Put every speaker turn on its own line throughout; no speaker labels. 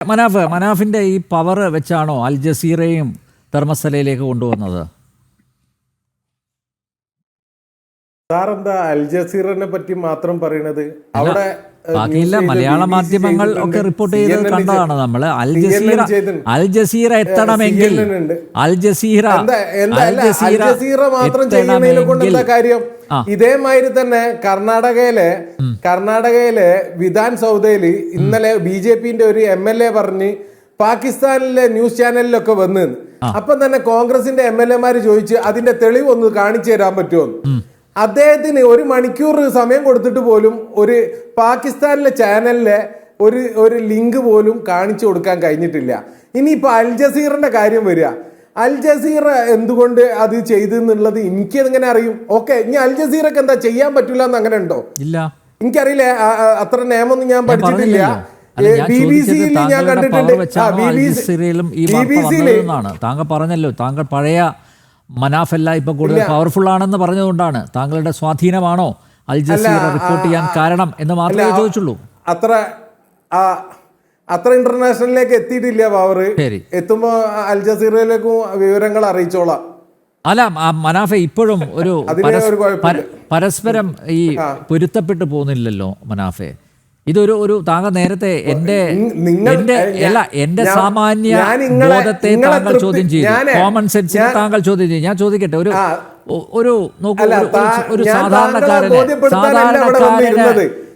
മനാഫിന്റെ ഈ പവർ വെച്ചാണോ അൽ ജസീറയും ധർമ്മസ്ഥലയിലേക്ക് കൊണ്ടുവന്നത്?
സാറെന്താ അൽ ജസീറിനെ പറ്റി മാത്രം പറയണത്? അവിടെ
ബാക്കിയില്ല, മലയാള മാധ്യമങ്ങൾ ഒക്കെ റിപ്പോർട്ട് ചെയ്തത് കണ്ടതാണ് നമ്മള്. അൽ ജസീറ എത്തണമെങ്കിൽ
അൽ ജസീറ മാത്രം ചെയ്യുന്നതിനെ കൊണ്ട് എന്താ കാര്യം? ഇതേമാതിരി തന്നെ കർണാടകയിലെ വിധാൻ സൗദയില് ഇന്നലെ BJPന്റെ ഒരു MLA പറഞ്ഞ് പാകിസ്ഥാനിലെ ന്യൂസ് ചാനലിലൊക്കെ വന്ന് അപ്പം തന്നെ കോൺഗ്രസിന്റെ MLA-മാര് ചോദിച്ച് അതിന്റെ തെളിവ് ഒന്ന് കാണിച്ചു തരാൻ പറ്റുമോ? അദ്ദേഹത്തിന് 1 മണിക്കൂർ സമയം കൊടുത്തിട്ട് പോലും ഒരു പാകിസ്ഥാനിലെ ചാനലിലെ ഒരു ലിങ്ക് പോലും കാണിച്ചു കൊടുക്കാൻ കഴിഞ്ഞിട്ടില്ല. ഇനിയിപ്പോ അൽ ജസീറിന്റെ കാര്യം വരിക, അൽ ജസീറ എന്തുകൊണ്ട് അത് ചെയ്തെന്നുള്ളത് എനിക്കതെങ്ങനെ അറിയും? ഓക്കെ, ഇനി അൽ ജസീറക്ക് എന്താ ചെയ്യാൻ പറ്റൂല എന്ന് അങ്ങനെ ഉണ്ടോ?
ഇല്ല,
എനിക്കറിയില്ല. അത്ര നിയമമൊന്നും ഞാൻ പഠിച്ചിട്ടില്ല. BBC-യിൽ ഞാൻ കണ്ടിട്ടുണ്ട്. BBC-യിൽ
താങ്കൾ പറഞ്ഞല്ലോ, താങ്കൾ പഴയ മനാഫല്ല ഇപ്പൊ കൂടുതൽ പവർഫുൾ ആണെന്ന് പറഞ്ഞതുകൊണ്ടാണ്. താങ്കളുടെ സ്വാധീനമാണോ അൽ ജസീറ റിപ്പോർട്ട് ചെയ്യാൻ കാരണം എന്ന് മാത്രമേ ചോദിച്ചുള്ളൂ.
അത്ര ഇന്റർനാഷണലിലേക്ക് എത്തിയിട്ടില്ല പവർ. എത്തുമ്പോ അൽ ജസീറയിലേക്കും വിവരങ്ങൾ അറിയിച്ചോളാം.
അല്ല മനാഫെ, ഇപ്പോഴും ഒരു പരസ്പരം ഈ പൊരുത്തപ്പെട്ടു പോകുന്നില്ലല്ലോ മനാഫെ. ഇതൊരു താങ്കൾ നേരത്തെ എന്റെ സാമാന്യ ബോധത്തെ താങ്കൾ ചോദ്യം ചെയ്തു, കോമൺ സെൻസിനെ താങ്കൾ ചോദ്യം ചെയ്തു. ഞാൻ ചോദിക്കട്ടെ, ഒരു സാധാരണക്കാരനെ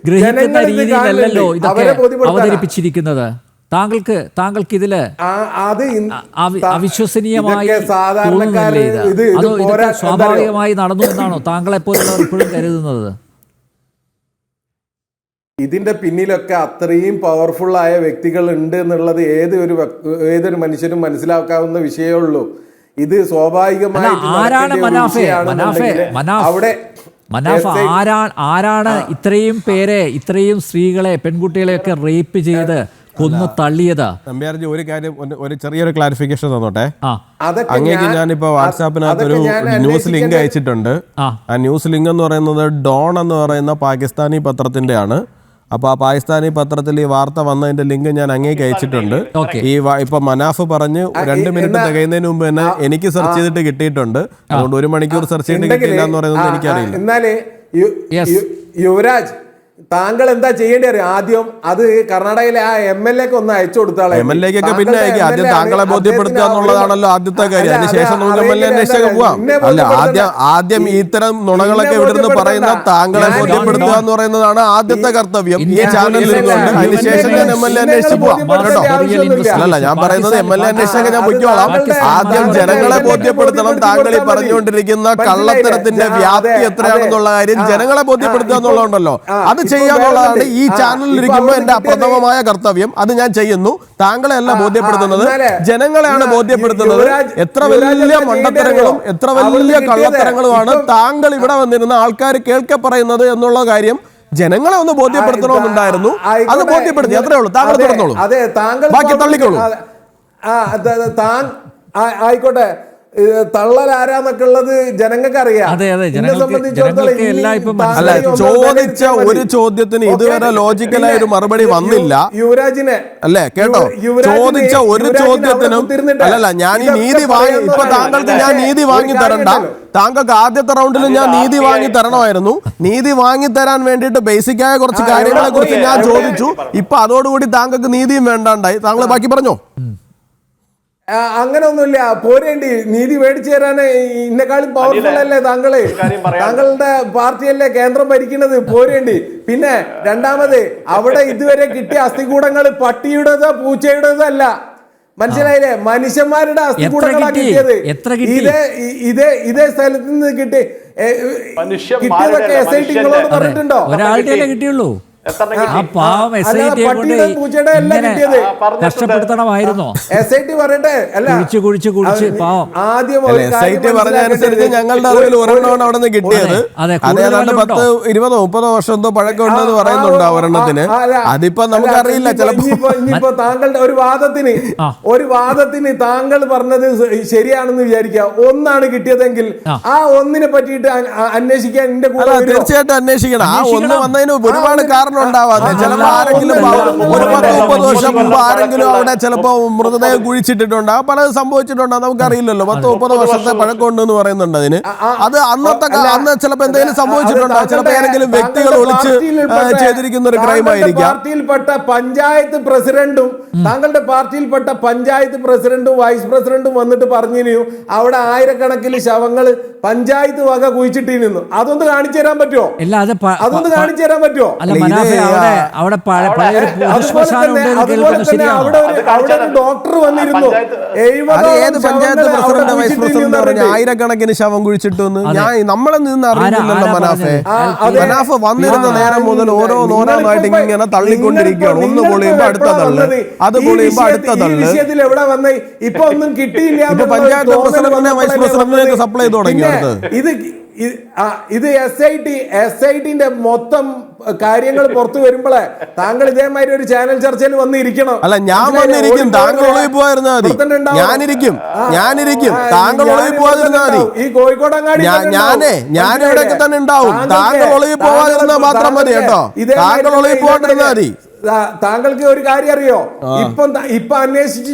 ഗ്രഹിക്കുന്ന രീതിയിലല്ലോ ഇതൊക്കെ അവതരിപ്പിച്ചിരിക്കുന്നത്. താങ്കൾക്ക് ഇതില് അവിശ്വസനീയമായി തോന്നുന്നില്ലേ ഇത്? അതോ ഇതൊക്കെ സ്വാഭാവികമായി നടന്നു എന്നാണോ താങ്കളെ പോലുള്ളവർ ഇപ്പോഴും കരുതുന്നത്?
ഇതിന്റെ പിന്നിലൊക്കെ അത്രയും പവർഫുൾ ആയ വ്യക്തികൾ ഉണ്ട് എന്നുള്ളത് ഏതൊരു മനുഷ്യനും മനസ്സിലാക്കാവുന്ന വിഷയമേ ഉള്ളൂ. ഇത് സ്വാഭാവികമായിട്ട്
ആരാണ് ഇത്രയും പേരെ, ഇത്രയും സ്ത്രീകളെ, പെൺകുട്ടികളെയൊക്കെ റേപ്പ് ചെയ്ത് കൊന്നു തള്ളിയത്?
നമ്പ്യാർജി, ഒരു കാര്യം, ഒരു ചെറിയൊരു ക്ലാരിഫിക്കേഷൻ തന്നോട്ടെ. അങ്ങേക്ക് ഞാനിപ്പോ വാട്സാപ്പിനകത്ത് ഒരു ന്യൂസ് ലിങ്ക് അയച്ചിട്ടുണ്ട്. ആ ന്യൂസ് ലിങ്ക് എന്ന് പറയുന്നത് ഡോൺ എന്ന് പറയുന്ന പാകിസ്ഥാനി പത്രത്തിന്റെ ആണ്. അപ്പൊ ആ പാകിസ്ഥാനി പത്രത്തിൽ ഈ വാർത്ത വന്നതിന്റെ ലിങ്ക് ഞാൻ അങ്ങേക്ക് അയച്ചിട്ടുണ്ട്. ഇപ്പൊ മനാഫ് പറഞ്ഞ് 2 മിനിറ്റ് തികയുന്നതിന് മുമ്പ് തന്നെ എനിക്ക് സെർച്ച് ചെയ്തിട്ട് കിട്ടിയിട്ടുണ്ട്. അതുകൊണ്ട് 1 മണിക്കൂർ സെർച്ച് ചെയ്തിട്ട് കിട്ടില്ല എന്ന് പറയുന്നത് എനിക്കറിയില്ല.
എന്നാലേ യുവരാജ്, താങ്കൾ എന്താ ചെയ്യേണ്ടി അറിയാം? ആദ്യം അത് കർണാടകയിലെ ആ MLA-ക്ക് ഒന്ന് അയച്ചു കൊടുത്താളെ.
MLA-ക്കൊക്കെ പിന്നെ അയക്കും. ആദ്യം താങ്കളെ ബോധ്യപ്പെടുത്തുക എന്നുള്ളതാണല്ലോ ആദ്യത്തെ കാര്യം. അതിനുശേഷം നമുക്ക് MLA അന്വേഷിച്ചൊക്കെ പോവാം. അല്ല, ആദ്യം ഇത്തരം നുണകളൊക്കെ ഇവിടുന്ന് പറയുന്ന താങ്കളെ ബോധ്യപ്പെടുത്തുക എന്ന് പറയുന്നതാണ് ആദ്യത്തെ കർത്തവ്യം ഈ ചാനലിൽ ഇരുന്നുകൊണ്ട്. അതിനുശേഷം ഞാൻ MLA അന്വേഷിച്ച് പോവാം കേട്ടോ. അല്ല, ഞാൻ പറയുന്നത് MLA അന്വേഷിച്ചൊക്കെ ഞാൻ പൊയ്ക്കോളാം. ആദ്യം ജനങ്ങളെ ബോധ്യപ്പെടുത്തണം. താങ്കൾ ഈ പറഞ്ഞുകൊണ്ടിരിക്കുന്ന കള്ളത്തരത്തിന്റെ വ്യാപ്തി എത്രയാണെന്നുള്ള കാര്യം ജനങ്ങളെ ബോധ്യപ്പെടുത്തുക എന്നുള്ളതുണ്ടല്ലോ, അത് ചെയ്യാന്നുള്ളതാണ് ഈ ചാനലിൽ ഇരിക്കുമ്പോൾ എന്റെ പ്രഥമമായ കർത്തവ്യം. അത് ഞാൻ ചെയ്യുന്നു. താങ്കളെ അല്ല ബോധ്യപ്പെടുത്തുന്നത്, ജനങ്ങളെയാണ് ബോധ്യപ്പെടുത്തുന്നത്. എത്ര വലിയ മണ്ടത്തരങ്ങളും എത്ര വലിയ കള്ളത്തരങ്ങളുമാണ് താങ്കൾ ഇവിടെ വന്നിരുന്ന ആൾക്കാർ കേൾക്കെ പറയുന്നത് എന്നുള്ള കാര്യം ജനങ്ങളെ ഒന്ന് ബോധ്യപ്പെടുത്തണമെന്നുണ്ടായിരുന്നു. അത് ബോധ്യപ്പെടുത്തി, അത്രേ ഉള്ളൂ. താങ്കൾ തുടർന്നോളൂ, ബാക്കി തള്ളിക്കോളൂ.
ആയിക്കോട്ടെ, തള്ളൽ ആരാന്നൊക്കെ ഉള്ളത് ജനങ്ങൾക്ക് അറിയാം.
അല്ല, ചോദിച്ച ഒരു ചോദ്യത്തിന് ഇതുവരെ ലോജിക്കലായ ഒരു മറുപടി വന്നില്ല
യുവരാജിനെ,
അല്ലേ? കേട്ടോ, ചോദിച്ച ഒരു ചോദ്യത്തിനും അല്ലല്ല, ഞാൻ ഈ നീതി വാങ്ങി, ഇപ്പൊ താങ്കൾക്ക് ഞാൻ നീതി വാങ്ങി തരണ്ട. താങ്കൾക്ക് ആദ്യത്തെ റൗണ്ടിൽ ഞാൻ നീതി വാങ്ങി തരണമായിരുന്നു. നീതി വാങ്ങി തരാൻ വേണ്ടിയിട്ട് ബേസിക്കായ കുറച്ച് കാര്യങ്ങളെ കുറിച്ച് ഞാൻ ചോദിച്ചു. ഇപ്പൊ അതോടുകൂടി താങ്കൾക്ക് നീതിയും വേണ്ടാണ്ടായി. താങ്കൾ ബാക്കി പറഞ്ഞോ.
അങ്ങനെ ഒന്നുമില്ല, പോരേണ്ടി. നീതി മേടിച്ചു തരാൻ ഇന്നെക്കാളും പവർഫുൾ അല്ലേ താങ്കള്? താങ്കളുടെ പാർട്ടിയല്ലേ കേന്ദ്രം ഭരിക്കുന്നത്, പോരേണ്ടി. പിന്നെ രണ്ടാമത്, അവിടെ ഇതുവരെ കിട്ടിയ അസ്ഥികൂടങ്ങൾ പട്ടിയുടേതോ പൂച്ചയുടേതോ അല്ല, മനസ്സിലായില്ലേ? മനുഷ്യന്മാരുടെ അസ്ഥികൂടങ്ങളാണ് കിട്ടിയത്. ഇതേ സ്ഥലത്ത് നിന്ന് കിട്ടിയതൊക്കെ SIT നിങ്ങളോട് പറഞ്ഞിട്ടുണ്ടോ?
ഒരാളുടെ കിട്ടിയുള്ളൂ. കഷ്ടപ്പെടുത്തണമായിരുന്നോ?
SIT പറയട്ടെ,
കുഴിച്ച് പാവം.
SIT പറഞ്ഞനുസരിച്ച് ഞങ്ങളുടെ അറിവിൽ ഒരെണ്ണമാണ് അവിടെ നിന്ന് കിട്ടിയത്. അതേതാണ്ട് 10-20-30 വർഷം എന്തോ പഴക്കമുണ്ടെന്ന് പറയുന്നുണ്ട് ഒരെണ്ണത്തിന്. അതിപ്പോ നമുക്കറിയില്ല.
ചിലപ്പോ താങ്കളുടെ ഒരു വാദത്തിന് താങ്കൾ പറഞ്ഞത് ശരിയാണെന്ന് വിചാരിക്കുക. ഒന്നാണ് കിട്ടിയതെങ്കിൽ ആ ഒന്നിനെ പറ്റിയിട്ട് അന്വേഷിക്കാൻ എന്റെ കൂടെ
തീർച്ചയായിട്ടും അന്വേഷിക്കണം. ആ ഒന്ന് വന്നതിന് ഒരുപാട് കാരണം കാരണം ഉണ്ടാവാതെ ചിലപ്പോൾ ആരെങ്കിലും ഒരു 10-30 വർഷം മുമ്പ് ആരെങ്കിലും അവിടെ ചിലപ്പോൾ മൃതദേഹം കുഴിച്ചിട്ടിട്ടുണ്ടാകും, പലത് സംഭവിച്ചിട്ടുണ്ടാകും, നമുക്കറിയില്ലല്ലോ. 10-30 വർഷത്തെ പഴക്കമുണ്ട് എന്ന് പറയുന്നുണ്ട് അതിന്. അത് അന്ന് ചിലപ്പോൾ എന്തെങ്കിലും സംഭവിച്ചിട്ടുണ്ടാകും, ചിലപ്പോൾ ഏതെങ്കിലും വ്യക്തികൾ ഒളിച്ച് ചെയ്തിരിക്കുന്ന ഒരു ക്രൈം ആയിരിക്കാം.
പാർട്ടിയിൽപ്പെട്ട പഞ്ചായത്ത് പ്രസിഡന്റും താങ്കളുടെ പാർട്ടിയിൽപ്പെട്ട പഞ്ചായത്ത് പ്രസിഡന്റും വൈസ് പ്രസിഡന്റും വന്നിട്ട് പറഞ്ഞിരുന്നു അവിടെ ആയിരക്കണക്കിന് ശവങ്ങൾ പഞ്ചായത്ത് വക കുഴിച്ചിട്ടിരുന്നു. അതൊന്ന് കാണിച്ചു തരാൻ പറ്റുമോ? അതൊന്ന് കാണിച്ചു തരാൻ പറ്റുമോ? അവിടെ ഒരു ഡോക്ടർ വന്നിരുന്നു,
ഏത് പഞ്ചായത്ത് പ്രസിഡന്റ് വൈസ് പ്രസിഡന്റ് പറഞ്ഞു ആയിരക്കണക്കിന് ശവം കുഴിച്ചിട്ടു എന്ന്? നമ്മളെ നിന്ന് അറിയില്ലല്ലോ മനാഫെ. മനാഫ് വന്നിരുന്ന നേരം മുതൽ ഓരോന്നായിട്ട് ഇങ്ങനെ തള്ളിക്കൊണ്ടിരിക്കുകയാണ്. ഒന്ന് പൊളിയുമ്പോ അടുത്ത തള്ളു, അത് പൊളിയുമ്പോ അടുത്ത തള്ളു.
എവിടെ വന്നേ ഇപ്പൊ ഒന്നും കിട്ടിയില്ല.
ഇപ്പൊ പഞ്ചായത്ത് പ്രസിഡന്റിനെ വൈസ് പ്രസിഡന്റിലേക്ക് സപ്ലൈ ചെയ്ത് തുടങ്ങി.
ഇത് SIT മൊത്തം കാര്യങ്ങൾ പുറത്തു വരുമ്പോഴേ താങ്കൾ ഇതേമാതിരി ഒരു ചാനൽ ചർച്ചയിൽ വന്നിരിക്കണം.
അല്ല, ഞാൻ വന്നിരിക്കും, താങ്കൾ ഒളിവിൽ പോയിരുന്നാൽ മതി. ഞാനിരിക്കും, താങ്കൾ ഒളിവിൽ പോകാതിരുന്നാൽ മതി.
ഈ കോഴിക്കോടങ്ങാടി
ഞാൻ ഇവിടെയൊക്കെ തന്നെ ഉണ്ടാവും. താങ്കൾ ഒളിവിൽ പോകാതിരുന്നാൽ മാത്രം മതി കേട്ടോ. താങ്കൾ ഒളിവിൽ പോകാതിരുന്നാൽ മതി.
താങ്കൾക്ക് ഒരു കാര്യം അറിയോ? ഇപ്പൊ അന്വേഷിച്ചു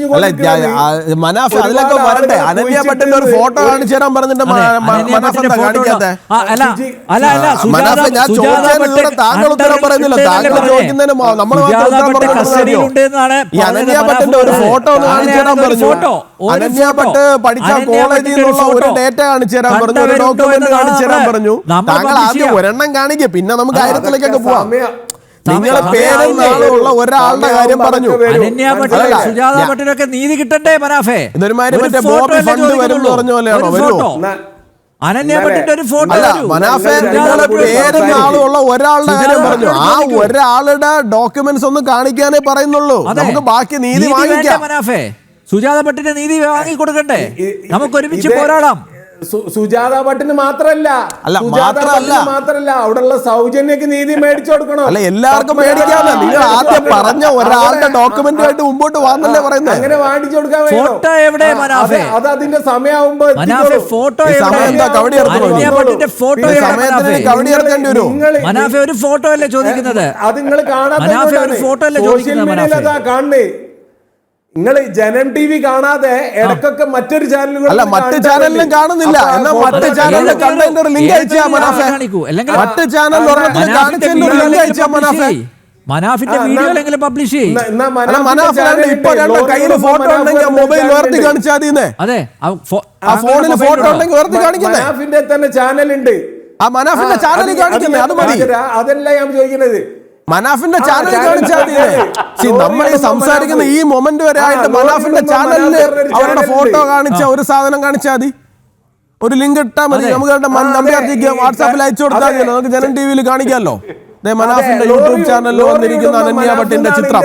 മനാഫ് അതിലൊക്കെ വരണ്ടേ? അനന്യ പട്ടേലിന്റെ ഒരു ഫോട്ടോ കാണിച്ചു തരാൻ പറഞ്ഞിട്ട് കാണിക്കാത്തെ? മനാഫ്, ഞാൻ ചോദിച്ചതിന് താങ്കൾ ഉത്തരം പറയുന്നില്ല. താങ്കൾ ചോദിക്കുന്നതിന് നമ്മൾ ഈ അനന്യ പട്ടേലിന്റെ ഒരു ഫോട്ടോ ഒന്ന് കാണിച്ചു തരാൻ പറഞ്ഞു. അനന്യ പട്ട് പഠിച്ച കോളേജിൽ നിന്നുള്ള ഒരു ഡേറ്റ കാണിച്ചു തരാൻ പറഞ്ഞു, ഒരു ഡോക്യുമെന്റ് കാണിച്ചു തരാൻ പറഞ്ഞു. താങ്കൾ ആദ്യം ഒരെണ്ണം കാണിക്കുക, പിന്നെ നമുക്ക് കാര്യത്തിലേക്കൊക്കെ പോവാം. നിങ്ങളെ പേരും നാളുള്ള ഒരാളുടെ കാര്യം പറഞ്ഞു.
സുജാത പട്ടേലൊക്കെ നീതി കിട്ടണ്ടേ മനാഫേ?
ഇതൊരുമാതിരി ബോബി ഫണ്ട് വരും എന്ന് പറഞ്ഞ പോലെയാണോ? വരുമോ?
അനന്യ പട്ടേലിന്റെ ഒരു ഫോട്ടോ.
മനാഫെ, നിങ്ങളെ പേരും നാളുള്ള ഒരാളുടെ കാര്യം പറഞ്ഞു. ആ ഒരാളുടെ ഡോക്യുമെന്റ്സ് ഒന്നും കാണിക്കാനേ പറയുന്നുള്ളൂ. നമുക്ക് ബാക്കി നീതി വാങ്ങിക്കാം.
മനാഫേ, സുജാത പട്ടേലിന്റെ നീതി വാങ്ങി കൊടുക്കണ്ടേ? നമുക്ക് ഒരുമിച്ച് പോരാടാം.
സുജാത ഭട്ടിന് മാത്രല്ല അവിടെയുള്ള സൗജന്യക്ക് നീതി മേടിച്ചു കൊടുക്കണം.
അല്ല, എല്ലാവർക്കും മേടിക്കാമല്ലോ. നിങ്ങൾ ആദ്യം പറഞ്ഞ ഒരാളുടെ ഡോക്യുമെന്റുമായിട്ട് മുമ്പോട്ട് വാങ്ങല്ലേ പറയുന്നത്?
അങ്ങനെ വാങ്ങിച്ചു കൊടുക്കാൻ
ഫോട്ടോ എവിടെ മനാഫേ?
അത് അതിന്റെ സമയമാകുമ്പോ
ഫോട്ടോ
കവടി ഇറക്കേണ്ടി വരും.
മനാഫെ, ഒരു ഫോട്ടോ അല്ലേ ചോദിക്കുന്നത്?
അത് നിങ്ങൾ കാണാതെ സോഷ്യൽ മീഡിയയിൽ അതാ കാണണേ. നിങ്ങൾ ജനം TV കാണാതെ ഇടക്കൊക്കെ മറ്റൊരു ചാനലുകൾ,
അല്ല മറ്റ് ചാനലിലും കാണുന്നില്ല. എന്നാൽ മറ്റ് ചാനലിലെ കണ്ടന്റ് ഒരു ലിങ്ക് അയച്ചാ മനാഫെ. മറ്റ് ചാനൽ കാണിച്ചതിന്റെ ഒരു ലിങ്ക് അയച്ചാ മനാഫെ.
മനാഫിന്റെ വീഡിയോയിലെങ്കിലും പബ്ലിഷ് ചെയ്യും.
മനാഫിന്റെ ഇപ്പൊ കയ്യിൽ ഫോട്ടോ ഉണ്ടെങ്കിൽ മൊബൈൽ ഉയർത്തി കാണിച്ചാൽ മതി.
അതെ,
ആ ഫോണിൽ ഫോട്ടോ ഉണ്ടെങ്കിൽ ഉയർത്തി കാണിക്കുന്നത്.
മനാഫിന്റെ തന്നെ ചാനൽ ഉണ്ട്.
ആ മനാഫിന്റെ ചാനൽ കാണിക്കുന്നത് അത് മതി.
അതല്ല ഞാൻ ചോദിക്കുന്നത്.
മനാഫിന്റെ ചാനൽ കാണിച്ചാൽ മതി. നമ്മൾ ഈ സംസാരിക്കുന്ന ഈ മൊമെന്റ് വരെ ആയിട്ട് മനാഫിന്റെ ചാനലില് അവരുടെ ഫോട്ടോ കാണിച്ച ഒരു സാധനം കാണിച്ചാൽ മതി. ഒരു ലിങ്ക് ഇട്ടാൽ മതി. നമുക്ക് നമ്പ്യാർജിക്ക് വാട്സാപ്പിൽ അയച്ചു കൊടുത്താൽ മതി. നമുക്ക് ജനം TV കാണിക്കാമല്ലോ. മനാഫിന്റെ യൂട്യൂബ് ചാനലിൽ വന്നിരിക്കുന്ന അനന്യ ഭട്ടിന്റെ ചിത്രം.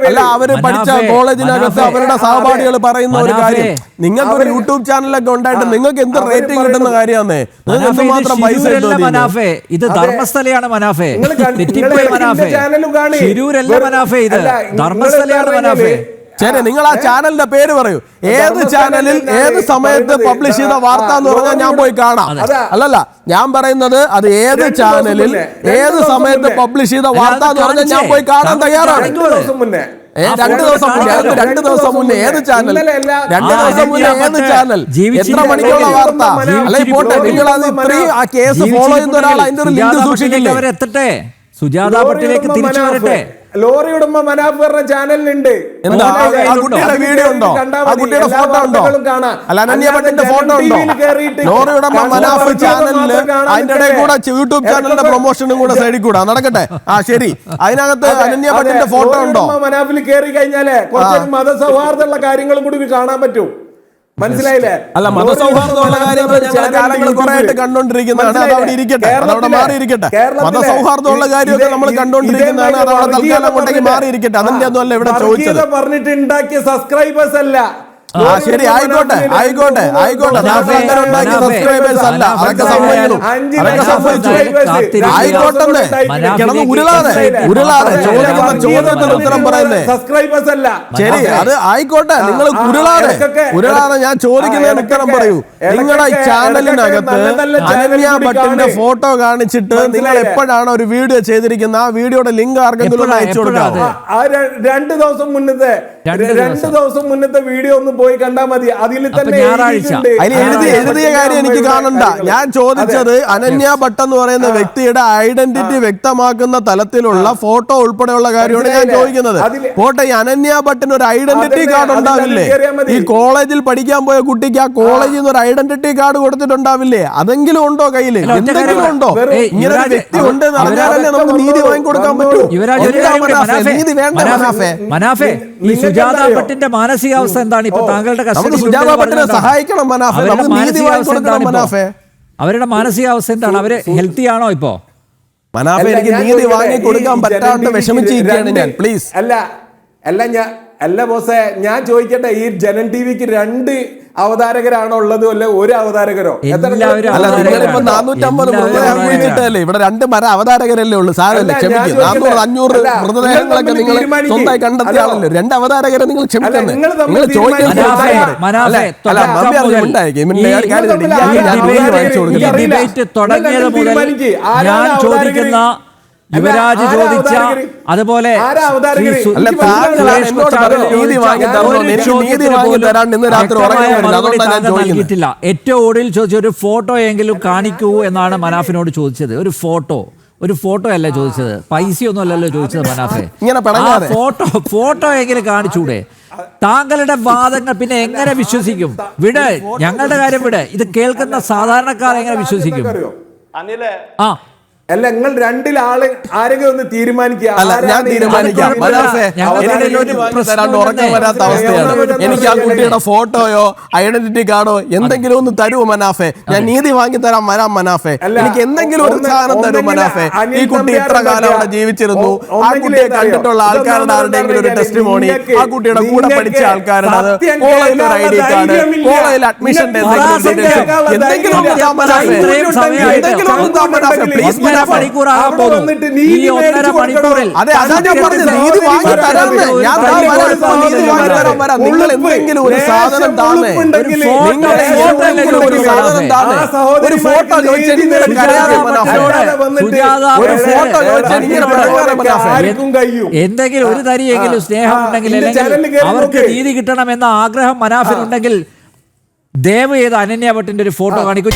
അല്ല, അവര് പഠിച്ച കോളേജിനകത്ത് അവരുടെ സഹപാഠികൾ പറയുന്ന ഒരു കാര്യം. നിങ്ങൾക്ക് ഒരു യൂട്യൂബ് ചാനലൊക്കെ ഉണ്ടായിട്ട് നിങ്ങൾക്ക് എന്ത് റേറ്റിംഗ് കിട്ടുന്ന കാര്യമാണ്? നിങ്ങൾക്ക് എന്തുമാത്രം പൈസ
മനാഫേ? ഇത് ധർമ്മസ്ഥലയാണ് മനാഫേ, മനാഫേ. ശിരൂരല്ല മനാഫേ, ഇത് ധർമ്മസ്ഥലയാണ് മനാഫേ.
ശരി, നിങ്ങൾ ആ ചാനലിന്റെ പേര് പറയൂ. ഏത് ചാനലിൽ ഏത് സമയത്ത് പബ്ലിഷ് ചെയ്ത വാർത്ത എന്ന് പറഞ്ഞാൽ ഞാൻ പോയി കാണാം. അല്ലല്ല, ഞാൻ പറയുന്നത് അത് ഏത് ചാനലിൽ ഏത് സമയത്ത് പബ്ലിഷ് ചെയ്ത വാർത്ത എന്ന് പറഞ്ഞാൽ ഞാൻ പോയി കാണാൻ തയ്യാറാണ്. 2 ദിവസം മുന്നേ. 2 ദിവസം മുന്നേ ഏത് ചാനൽ? 2 ദിവസം മുന്നേ ഏത് ചാനൽ? എത്ര മണിക്കുള്ള വാർത്ത? അല്ലെങ്കിൽ പോട്ടെ, നിങ്ങൾ അത് ഇത്രയും ആ കേസ് ഫോളോ ചെയ്യുന്ന ഒരാൾ അതിന്റെ ഒരു ലിങ്ക് സൂക്ഷിക്കില്ലേ?
അവരെത്തട്ടെ, സുജാത ഭട്ടിലേക്ക് തിരിച്ചു വരട്ടെ.
ലോറി ഉടമ മനാഫ് പറഞ്ഞ ചാനലിലുണ്ട്.
എന്താ ആ കുട്ടിയുടെ വീഡിയോ ഉണ്ടോ? ആ കുട്ടിയുടെ ഫോട്ടോ ഉണ്ടോ? അല്ല, അനന്യ ഭട്ടിന്റെ ഫോട്ടോ ഉണ്ടോ? ലോറി ഉടമ മനാഫ് ചാനലില് അതിന്റെ ഇടയിൽ കൂടെ യൂട്യൂബ് ചാനലിന്റെ പ്രൊമോഷനും കൂടെ സൈഡിൽ കൂടാ നടക്കട്ടെ. ആ ശരി, അതിനകത്ത് അനന്യ ഭട്ടിന്റെ ഫോട്ടോ ഉണ്ടോ?
മനാഫിൽ കയറി കഴിഞ്ഞാലേ കുറച്ച് മതസൗഹാർദ്ദമുള്ള കാര്യങ്ങളും കൂടി കാണാൻ പറ്റും. മനസ്സിലായില്ലേ?
അല്ല, മതസൗഹാർദ്ദമുള്ള കാര്യങ്ങൾ കാലങ്ങൾ കുറെ ആയിട്ട് കണ്ടോണ്ടിരിക്കുന്നതാണ്. അത് അവിടെ ഇരിക്കട്ടെ, അതവിടെ മാറിയിരിക്കട്ടെ. മതസൗഹാർദ്ദമുള്ള കാര്യമൊക്കെ നമ്മൾ കണ്ടോണ്ടിരിക്കുന്നതാണ്. അത് അവിടെ തൽക്കാലം കൊണ്ടേക്ക് മാറിയിരിക്കട്ടെ. അതിന്റെ ഒന്നും അല്ല ഇവിടെ ചോദിച്ചത്.
പറഞ്ഞിട്ട് ഉണ്ടാക്കിയ സബ്സ്ക്രൈബേഴ്സ് അല്ല,
ശരി, ആയിക്കോട്ടെ ആയിക്കോട്ടെ ആയിക്കോട്ടെ. സബ്സ്ക്രൈബേഴ്സ് അല്ല, അതൊക്കെ സമ്മതിക്കണം, അതൊക്കെ സമ്മതിച്ചു. ആയിക്കോട്ടെ, കിടന്ന് ഉരുളാതെ ചോദിക്കുന്ന ചോദ്യത്തിന് ഉത്തരം പറയുന്നേ
സബ്സ്ക്രൈബേഴ്സ് അല്ല.
ശരി, അത് ആയിക്കോട്ടെ. നിങ്ങൾ ഉരുളാതെ ഞാൻ ചോദിക്കുന്നതിന് ഉത്തരം പറയൂ. നിങ്ങളുടെ ചാനലിനകത്ത് അനന്യ ഭട്ടിന്റെ ഫോട്ടോ കാണിച്ചിട്ട് നിങ്ങൾ എപ്പോഴാണ് ഒരു വീഡിയോ ചെയ്തിരിക്കുന്നത്? ആ വീഡിയോയുടെ ലിങ്ക് ആർക്കെങ്കിലും അയച്ചു കൊടുക്കാം.
2 ദിവസം മുന്നത്തെ വീഡിയോ ഒന്ന് പോയി കണ്ടാ മതി. അതിൽ തന്നെ
എഴുതിയ കാര്യം എനിക്ക് കാണണ്ട. ഞാൻ ചോദിച്ചത് അനന്യ ഭട്ട് എന്ന് പറയുന്ന വ്യക്തിയുടെ ഐഡന്റിറ്റി വ്യക്തമാക്കുന്ന തലത്തിലുള്ള ഫോട്ടോ ഉൾപ്പെടെയുള്ള കാര്യമാണ് ഞാൻ ചോദിക്കുന്നത്. പോട്ടെ, ഈ അനന്യ ഭട്ടിന് ഒരു ഐഡന്റിറ്റി കാർഡ് ഉണ്ടാവില്ലേ? ഈ കോളേജിൽ പഠിക്കാൻ പോയ കുട്ടിക്ക് ആ കോളേജിൽ നിന്ന് ഒരു ഐഡന്റിറ്റി കാർഡ് കൊടുത്തിട്ടുണ്ടാവില്ലേ? അതെങ്കിലും ഉണ്ടോ കയ്യിൽ? എന്തെങ്കിലും ഉണ്ടോ? ഇങ്ങനെ ഒരു വ്യക്തി ഉണ്ട് എന്ന് അറിഞ്ഞാലല്ലേ നമുക്ക് നീതി വാങ്ങിക്കൊടുക്കാൻ പറ്റൂ. നീതി വേണ്ട
മനാഫെ. ഈ സുജാത ഭട്ടിന്റെ മാനസികാവസ്ഥ എന്താണ് ഇപ്പൊ താങ്കളുടെ
നമുക്ക് സുജാത ഭട്ടിനെ സഹായിക്കണം മനാഫെ, നമുക്ക് നീതി വാങ്ങിക്കൊടുക്കണം മനാഫെ.
അവരുടെ മാനസികാവസ്ഥ എന്താണ്? അവര് ഹെൽത്തി ആണോ ഇപ്പോ?
മനാഫെ, എനിക്ക് നീതി വാങ്ങി കൊടുക്കാൻ പറ്റാത്ത വിഷമിച്ചിരിക്കുകയാണ് ഞാൻ. പ്ലീസ്.
അല്ല ബോസേ, ഞാൻ ചോദിക്കട്ടെ, ഈ ജനൻ ടിവിക്ക് 2 അവതാരകരാണോ ഉള്ളത്, അല്ല ഒരു അവതാരകരോ?
അല്ല, നിങ്ങളിപ്പോ 450 മൃതദേഹം കുഴിച്ചിട്ടല്ലേ? ഇവിടെ 2 മര അവതാരകരല്ലേ ഉള്ളൂ. സാരല്ലേ, ക്ഷമിക്കും. 400-500 മൃതദേഹങ്ങളൊക്കെ നിങ്ങൾ സ്വന്തമായി കണ്ടെത്തിയാണല്ലോ. 2 അവതാരകരെ നിങ്ങൾ ക്ഷമിക്കുന്നത്. നിങ്ങൾ ചോദിക്കുന്നത്
തുടങ്ങിയത് മുതൽ ഞാൻ ചോദിക്കുന്ന യുവരാജ് ചോദിച്ച അതുപോലെ നൽകിയിട്ടില്ല. ഏറ്റവും ഒടുവിൽ ചോദിച്ച ഒരു ഫോട്ടോ എങ്കിലും കാണിക്കൂ എന്നാണ് മനാഫിനോട് ചോദിച്ചത്. ഒരു ഫോട്ടോ അല്ല ചോദിച്ചത്, പൈസയൊന്നും അല്ലല്ലോ ചോദിച്ചത് മനാഫെ. ഫോട്ടോ എങ്കിലും കാണിച്ചൂടെ? താങ്കളുടെ വാദങ്ങൾ പിന്നെ എങ്ങനെ വിശ്വസിക്കും? ഞങ്ങളുടെ കാര്യം ഇത് കേൾക്കുന്ന സാധാരണക്കാർ എങ്ങനെ വിശ്വസിക്കും?
അല്ല, നിങ്ങൾ 2 ആള് ആരെങ്കിലും ഒന്ന് തീരുമാനിക്കുക.
ഞാൻ തീരുമാനിക്കാം. ഉറക്കം വരാത്ത അവസ്ഥയാണ് എനിക്ക്. ആ കുട്ടിയുടെ ഫോട്ടോയോ ഐഡന്റിറ്റി കാർഡോ എന്തെങ്കിലും ഒന്ന് തരൂ മനാഫെ. ഞാൻ നീതി വാങ്ങി തരാം മനാഫെ. എനിക്ക് എന്തെങ്കിലും ഒരു സാധനം തരൂ മനാഫെ. ഈ കുട്ടി ഇത്ര കാലം അവിടെ ജീവിച്ചിരുന്നു. ആ കുട്ടിയെ കണ്ടിട്ടുള്ള ആൾക്കാരുടെ ആരുടെയെങ്കിലും ഒരു ടെസ്റ്റിമോണി, ആ കുട്ടിയുടെ കൂടെ പഠിച്ച ആൾക്കാരുടെ കോളേജിൽ ഒരു ID കാർഡ്, കോളേജിൽ അഡ്മിഷന്റെ എന്തെങ്കിലും പ്ലീസ്. നിങ്ങൾ എന്തെങ്കിലും ഒരു സാധനം താമേ, ഒരു ഫോട്ടോ ചോദിച്ചാൽ
എന്തെങ്കിലും ഒരു തരിയെങ്കിലും സ്നേഹം ഉണ്ടെങ്കിൽ, അല്ലെങ്കിൽ അവർക്ക് നീതി കിട്ടണമെന്ന ആഗ്രഹം മനാഫിനുണ്ടെങ്കിൽ ദയവ് ചെയ്ത് അനന്യ ഭട്ടിന്റെ ഒരു ഫോട്ടോ കാണിക്കും.